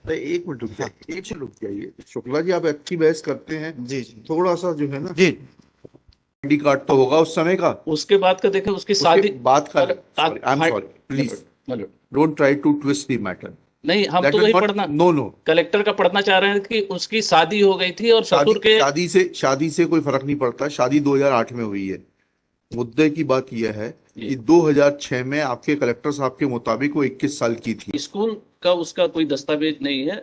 तो एक मिनट रुक जाइए, एक मिनट रुक जाइए शुक्ला जी, आप अच्छी बहस करते हैं। जी जी थोड़ा सा जो है ना, जी। आईडी कार्ड तो होगा उस समय का, उसके बाद का देखें, उसकी उसके शादी। बाद का। और सॉरी, आई एम हाँ, सॉरी, प्लीज मतलब don't try to twist the matter. नहीं, हम दैट तो इज वही नॉट, पढ़ना, नो नो। कलेक्टर का पढ़ना चाह रहे हैं कि उसकी शादी हो गई थी और शादी ससुर के। शादी से कोई फर्क नहीं पड़ता, शादी 2008 में हुई है। मुद्दे की बात यह है कि जी। 2006 में आपके कलेक्टर साहब के मुताबिक वो 21 साल की थी। स्कूल का उसका कोई दस्तावेज नहीं है,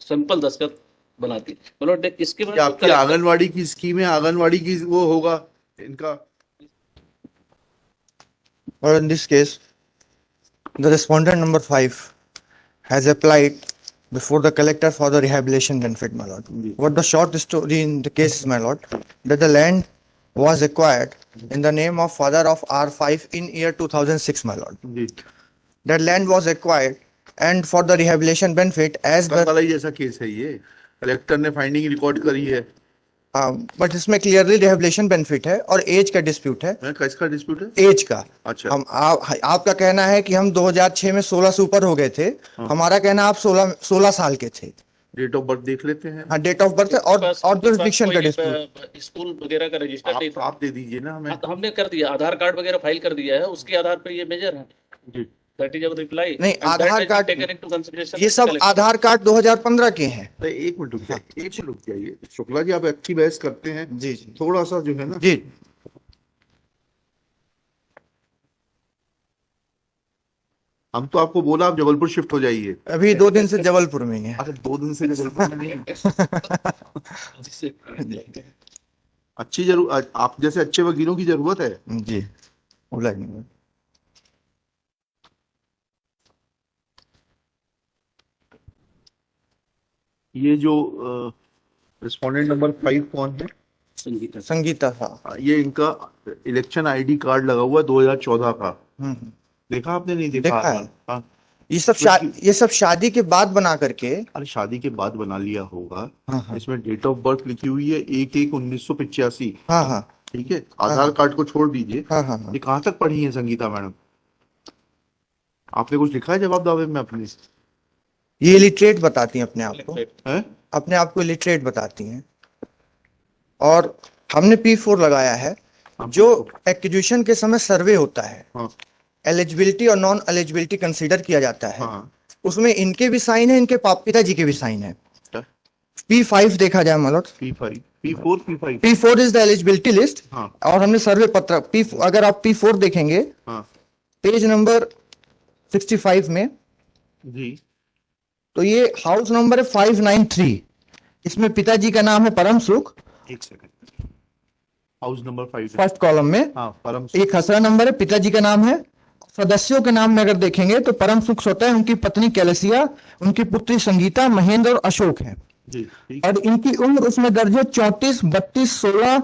सिंपल दस्तखत बनाती, मतलब इसके बाद ये जो आपकी कलेक्टर। आंगनवाड़ी की स्कीम है, आंगनवाड़ी की वो होगा इनका। और in this case the respondent number 5 has applied before the collector for the rehabilitation benefit, my lord. What the short story in the case is, my lord, that the land was acquired in the name of father of R5 in year 2006, my lord. जी, That land was acquired and for the rehabilitation benefit as the वाला ही जैसा case है ये, collector ने finding record करी है। But इसमें clearly rehabilitation benefit है और एज का डिस्प्यूट है। किसका डिस्प्यूट है? एज का। अच्छा। आपका कहना है कि हम 2006 में 16 से ऊपर हो गए थे। हाँ। हमारा कहना आप 16 साल के थे। डेट ऑफ बर्थ देख लेते हैं। हाँ, डेट ऑफ बर्थ और जुरिसडिक्शन का डिस्प्यूट। स्कूल वगैरह का रजिस्टर नहीं था। आप दे दीजिए ना हमें। हाँ, तो हमने कर दिया, आधार कार्ड वगैरह फाइल कर दिया है, उसके आधार पे ये मेजर है। जी। That is our reply. नहीं, Aadhaar card taken into consideration. ये सब आधार कार्ड 2015 के हैं। तो एक मिनट रुक जाइए, एक मिनट रुक जाइए शुक्ला जी, आप अच्छी बहस करते हैं। जी जी थोड़ा सा जो है ना, जी। हम तो आपको बोला आप जबलपुर शिफ्ट हो जाइए। अभी 2 दिन से जबलपुर में ही है। अच्छा, 2 दिन से जबलपुर में नहीं है। अच्छी जरूर, आप जैसे अच्छे वकीलों की जरूरत है। जी, बोला नहीं। ये जो रिस्पोंडेंट नंबर 5 कौन है? संगीता था। ये इनका इलेक्शन आईडी कार्ड लगा हुआ है 2014 का। हम्म। देखा आपने? नहीं देखा? देखा है। हाँ। ये सब शादी के बाद बना करके। अरे शादी के बाद बना लिया होगा। हाँ हाँ इसमें डेट ऑफ बर्थ लिखी हुई है 1/1/1985। हाँ हाँ ठीक है, आधार कार्ड को छोड़ दीजिए। हाँ हाँ हाँ। ये कहाँ तक पढ़ी है संगीता मैडम? आपने कुछ लिखा है जवाब दावे में अपने? ये इलिटरेट बताती हैं अपने आप को। हैं? अपने आप को इलिटरेट बताती हैं। और हमने P4 लगाया है। जो एक्विजिशन के समय सर्वे होता है, हाँ एलिजिबिलिटी और नॉन एलिजिबिलिटी कंसीडर किया जाता है। हाँ। उसमें इनके भी साइन है, इनके पिताजी के भी साइन है। क्या? P5 देखा जाए मतलब। P5 P4 P5 P4 is the eligibility list. हाँ और हमने सर्वे पत्रक अगर आप P4 देखेंगे हाँ पेज नंबर 65 में, जी। तो ये हाउस नंबर है 593। इसमें पिताजी का नाम है परम सुख। एक second, house number 5 first column में हाँ, परम एक खसरा नंबर है, पिताजी का नाम है। सदस्यों के नाम में अगर देखेंगे तो परम सुख स्वतः है, उनकी पत्नी कैलसिया, उनकी पुत्री संगीता, महेंद्र और अशोक है। जी, ठीक और इनकी उम्र उसमें दर्ज है 34, 32, 16,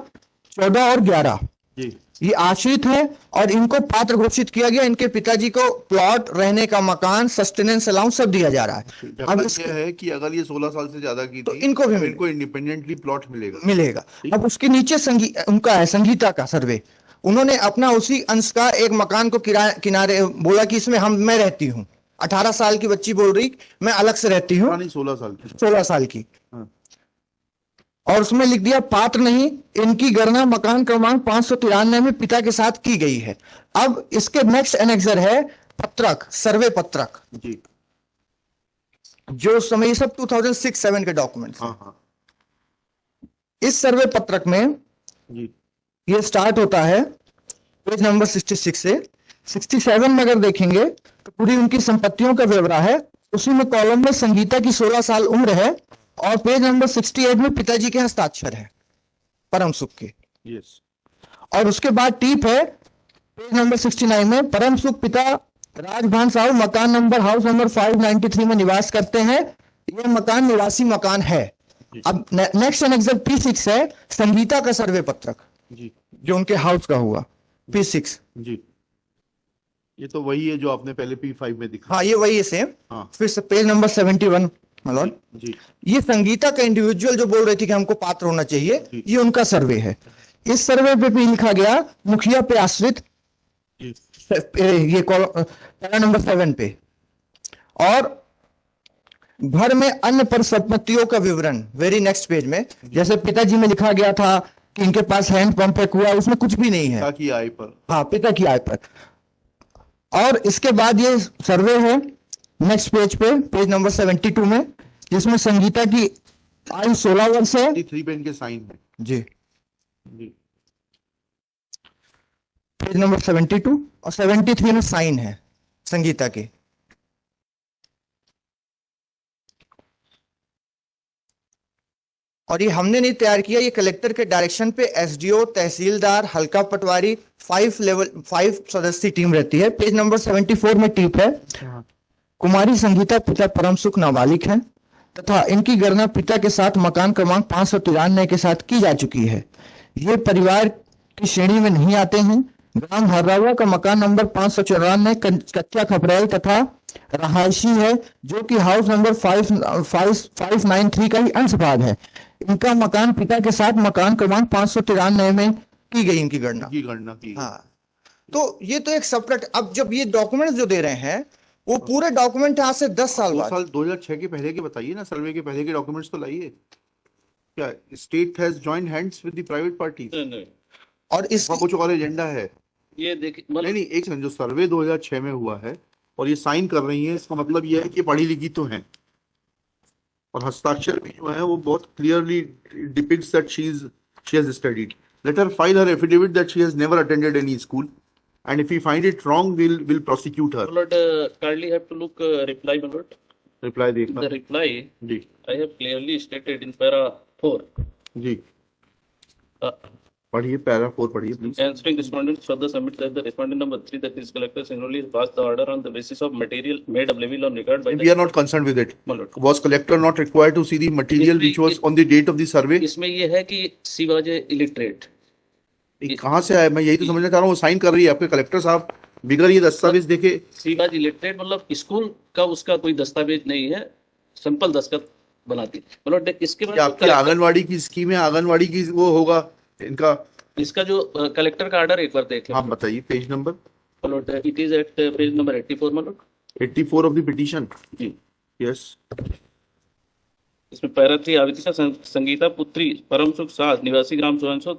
14 और 11। जी। ये आश्रित है और इनको पात्र घोषित किया गया। इनके पिताजी को प्लॉट, रहने का मकान, सस्टेनेंस अलाउंस सब दिया जा रहा है। अब यह है कि अगर ये 16 साल से ज्यादा की तो थी इनको भी इनको इंडिपेंडेंटली प्लॉट मिलेगा। मिलेगा। अब उसके नीचे उनका है संगीता का सर्वे। उन्होंने अपना उसी अंश का एक मकान को किनारे बोला कि इसमें मैं रहती हूँ। 18 साल की बच्ची बोल रही मैं अलग से रहती हूँ। नहीं, 16 साल की। 16 साल की। हाँ। और उसमें लिख दिया पात्र नहीं। इनकी गणना मकान क्रमांक 593 में पिता के साथ की गई है। अब इसके नेक्स्ट एनेक्सर है पत्रक, सर्वे पत्रक, जी। जो उस समय ये सब 2006-7 के डॉक्यूमेंट्स। हाँ हाँ इस सर्वे पत्रक में जी। ये स्टार्ट होता है पेज नंबर 66 से। 67 में अगर देखेंगे तो पूरी उनकी संपत्तियों का ब्यौरा है। उसी में कॉलम में संगीता की 16 साल उम्र है और पेज नंबर 68 में पिताजी के हस्ताक्षर है परम सुख के। यस। और उसके बाद टीप है पेज नंबर 69 में, परम सुख पिता राजभान साहू मकान नंबर हाउस नंबर 593 में निवास करते हैं। यह मकान निवासी मकान है। अब नेक्स्ट एनेक्सर P6 है संगीता का सर्वे पत्रक जी। जो उनके हाउस का हुआ P6। जी, ये तो वही है जो आपने पहले P5 में दिखा। हाँ, ये वही है सेम। हाँ फिर से पेज नंबर 71 मलॉन। जी। ये संगीता का इंडिविजुअल जो बोल रही थी कि हमको पात्र होना चाहिए, ये उनका सर्वे है। इस सर्वे पे भी लिखा गया मुखिया पे आश्रित, जी। ये पैरा नंबर 7 पे। और घर में अन्य परिसंपत्तियों का विवरण वेरी नेक्स्ट पेज में, जैसे पिताजी में लिखा गया था कि इनके पास हैंड पंप है, कुआ, उसमें कुछ भी नहीं है। पिता की आय पर। हाँ, पिता की आय पर। और इसके बाद ये सर्वे है नेक्स्ट पेज पे, पेज नंबर 72 में, जिसमें संगीता की आयु 16 वर्ष है। 3 पे इनके साइन है जी, जी। पेज नंबर 72 और 73 में साइन है संगीता के। और ये हमने नहीं तैयार किया, ये कलेक्टर के डायरेक्शन पे एसडीओ, तहसीलदार, हल्का पटवारी, 5 सदस्यीय टीम रहती है। पेज नंबर 74 में टिप है, कुमारी संगीता पिता परम सुख नाबालिग है तथा इनकी गणना पिता के साथ मकान क्रमांक 593 के साथ की जा चुकी है। ये परिवार की श्रेणी में नहीं आते हैं। ग्राम हर्रावा का मकान नंबर 594 कच्चा खपरेल तथा रहायशी है, जो कि हाउस नंबर 593 का ही अंश भाग है। इनका मकान पिता के साथ मकान क्रमांक 593 में की गई इनकी गणना। की। हाँ, तो ये तो एक सेपरेट, अब जब ये डॉक्यूमेंट्स जो दे रहे हैं वो पूरे डॉक्यूमेंट है आज से 10 साल बाद। 2006 के पहले के बताइए ना, सर्वे के पहले के डॉक्यूमेंट्स तो लाइए। क्या state has joined hands with the private party? नहीं, और इस कुछ और एजेंडा है? ये देखिए नहीं नहीं, एक सेकंड, जो सर्वे 2006 में हुआ है और ये साइन कर रही है, इसका मतलब ये है कि पढ़ी लिखी तो हैं, और हस्ताक्षर भी जो है वो बहुत clearly depicts that she has studied. Let her file her affidavit that she has never attended any school, and if we find it wrong, we'll prosecute her. my lord, kindly have to look reply, my lord. Reply देखना The reply जी I have clearly stated in para 4. जी। Uh, पढ़िए, para 4 पढ़िए please. Answering respondents further submit that the respondent number 3, that is collector Singrauli, has passed the order on the basis of material made available on record by We are not concerned with it. My lord. Was collector not required to see the material which was on the date of the survey? इसमें ये है कि she was illiterate. ये कहाँ से आया? मैं यही तो समझना चाह रहा हूँ। वो साइन कर रही है आपके कलेक्टर साहब, बिगर ये दस्तावेज देखे। She was illiterate मतलब स्कूल का उसका कोई दस्तावेज नहीं है, सिंपल दस्तखत बनाती। मतलब इसके बाद आपकी आंगनवाड़ी की स्कीम है, आंगनवाड़ी की वो होगा इनका। इसका जो कलेक्टर का ऑर्डर एक बार देख लें। हाँ बताइए, पेज नंबर। मतलब it is at page number 84 मतलब 84 ऑफ द पिटीशन जी। यस। इसमें पैरा 3, आवेदिका संगीता पुत्री परम सुख साज निवासी ग्राम सोहनसो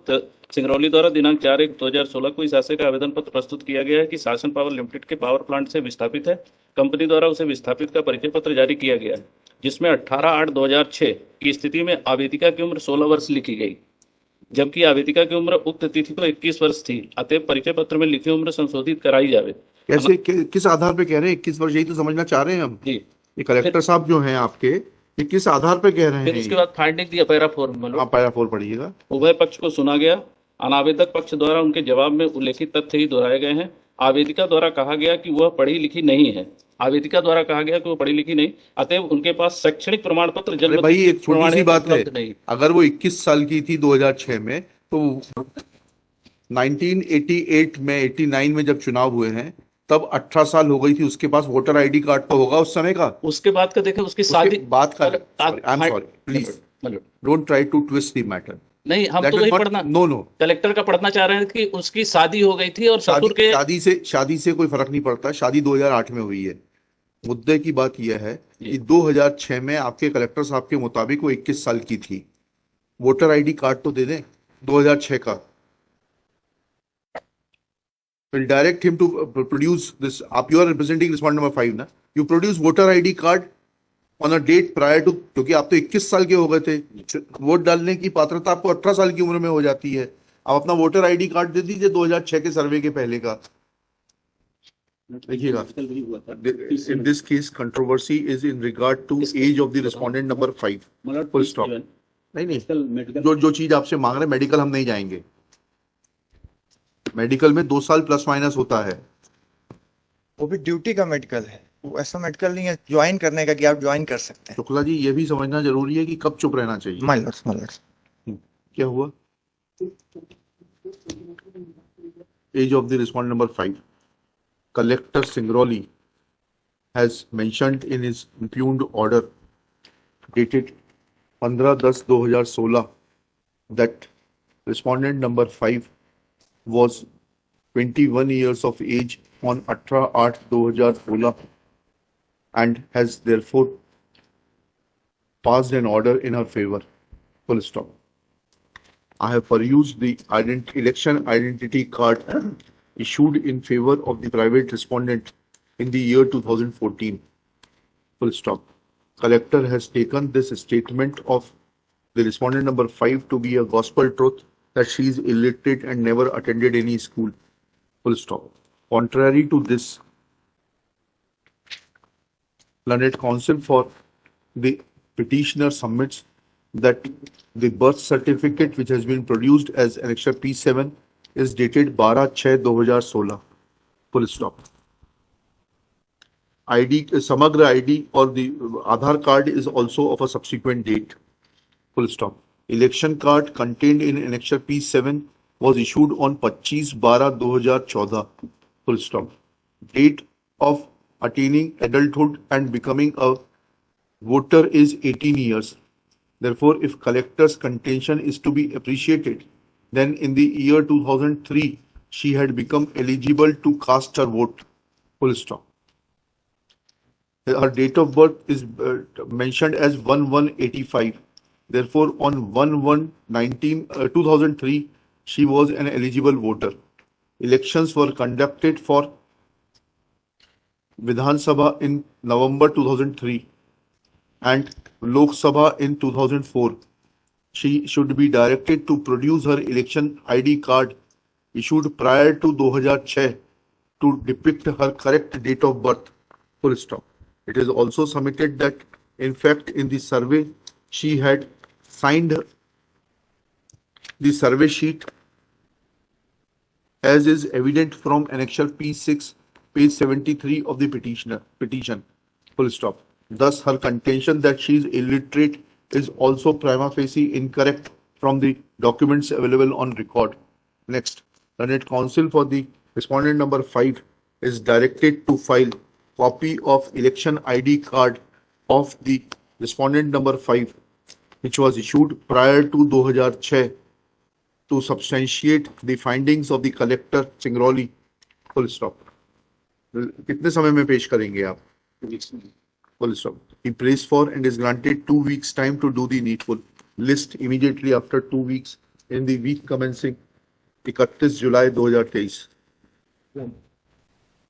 सिंगरौली द्वारा दिनांक 4/1/2016 को इस आशय का आवेदन पत्र प्रस्तुत किया गया है कि शासन पावर लिमिटेड के पावर प्लांट से विस्थापित है। कंपनी द्वारा उसे विस्थापित का परिचय पत्र जारी किया गया है, जिसमें 18/8/2006 की स्थिति में आवेदिका की उम्र 16 वर्ष लिखी गई, जबकि आवेदिका की उम्र उक्त तिथि को 21 वर्ष थी। अतः परिचय पत्र में लिखी उम्र संशोधित कराई जावे। कैसे किस आधार पे कह रहे हैं 21 वर्ष? यही तो समझना चाह रहे हैं हम जी। ये कलेक्टर साहब जो हैं आपके, ये किस आधार पे कह रहे फिर हैं? उसके बाद फाइंडिंग दिया पैरा 4 में आप पैरा 4 पढ़िएगा। उभय पक्ष को सुना गया। अनावेदक पक्ष द्वारा उनके जवाब में उल्लेखित तथ्य ही दोहराए गए हैं। आवेदिका द्वारा कहा गया कि वह पढ़ी लिखी नहीं है। आवेदिका द्वारा कहा गया कि वो पढ़ी लिखी नहीं, अतएव उनके पास शैक्षणिक प्रमाण पत्र जन्म भाई एक छोटी सी बात है, नहीं। अगर वो 21 साल की थी 2006 में, तो 1988 में 89 में जब चुनाव हुए हैं तब 18 साल हो गई थी। उसके पास वोटर आईडी कार्ड तो होगा उस समय का। उसके बाद का देखें, उसकी शादी बात का I am sorry, please don't try to twist the matter. नहीं, हम तो वही पढ़ना, नो कलेक्टर का पढ़ना चाह रहे हैं कि उसकी शादी हो गई थी और ससुर के शादी से कोई फर्क नहीं पड़ता। शादी 2008 में हुई है। मुद्दे की बात यह है कि 2006 में आपके कलेक्टर साहब के मुताबिक वो 21 साल की थी। वोटर आईडी कार्ड तो दे दें 2006 का। Will direct him to produce this. You are representing respondent number 5 ना? You produce voter ID card on a date prior to, क्योंकि आप तो 21 साल के हो गए थे। वोट डालने की पात्रता आपको 18 साल की उम्र में हो जाती है। आप अपना वोटर आईडी कार्ड दे दीजिए 2006 के सर्वे के पहले का। देखिएगा, in this case controversy is in regard to age of the respondent number 5. Full stop. नहीं, जो चीज आपसे मांग रहे, मेडिकल हम नहीं जाएंगे। मेडिकल में 2 साल प्लस माइनस होता है। वो भी ड्यूटी का मेडिकल है, वो ऐसा मेडिकल नहीं है ज्वाइन करने का कि आप ज्वाइन कर सकते हैं। शुक्ला जी, ये भी समझना जरूरी है कि कब चुप रहना चाहिए। माय लॉर्ड क्या हुआ? Age of the respondent number 5. Collector Singrauli has mentioned in his impugned order dated 15/10/2016 that respondent number 5 was 21 years of age on 18/8/2016 and has therefore passed an order in her favor. Full stop. I have perused the election identity card issued in favor of the private respondent in the year 2014. Full stop. Collector has taken this statement of the respondent number 5 to be a gospel truth that she is illiterate and never attended any school. Full stop. Contrary to this, learned counsel for the petitioner submits that the birth certificate which has been produced as Annexure P7 is dated 12/6/2016. Full stop. Samagra ID or the Aadhaar card is also of a subsequent date. Full stop. Election card contained in Annexure P7 was issued on 25/12/2014. Full stop. Date of attaining adulthood and becoming a voter is 18 years. Therefore, if collector's contention is to be appreciated, then in the year 2003, she had become eligible to cast her vote. Full stop. Her date of birth is mentioned as 1185. Therefore, on 1/1/2003, she was an eligible voter. Elections were conducted for Vidhan Sabha in November 2003 and Lok Sabha in 2004. She should be directed to produce her election ID card issued prior to 2006 to depict her correct date of birth. Full stop. It is also submitted that, in fact, in the survey, she had signed the survey sheet as is evident from Annexure P6, page 73 of the petition. Full stop. Thus, her contention that she is illiterate is also prima facie incorrect from the documents available on record. Next, learned counsel for the respondent number 5 is directed to file copy of election ID card of the respondent number 5, which was issued prior to 2006 to substantiate the findings of the collector Singrauli. Full stop. कितने समय में पेश करेंगे आप? Full stop. He prays for and is granted 2 weeks time to do the needful. List immediately after 2 weeks in the week commencing 31 July 2023.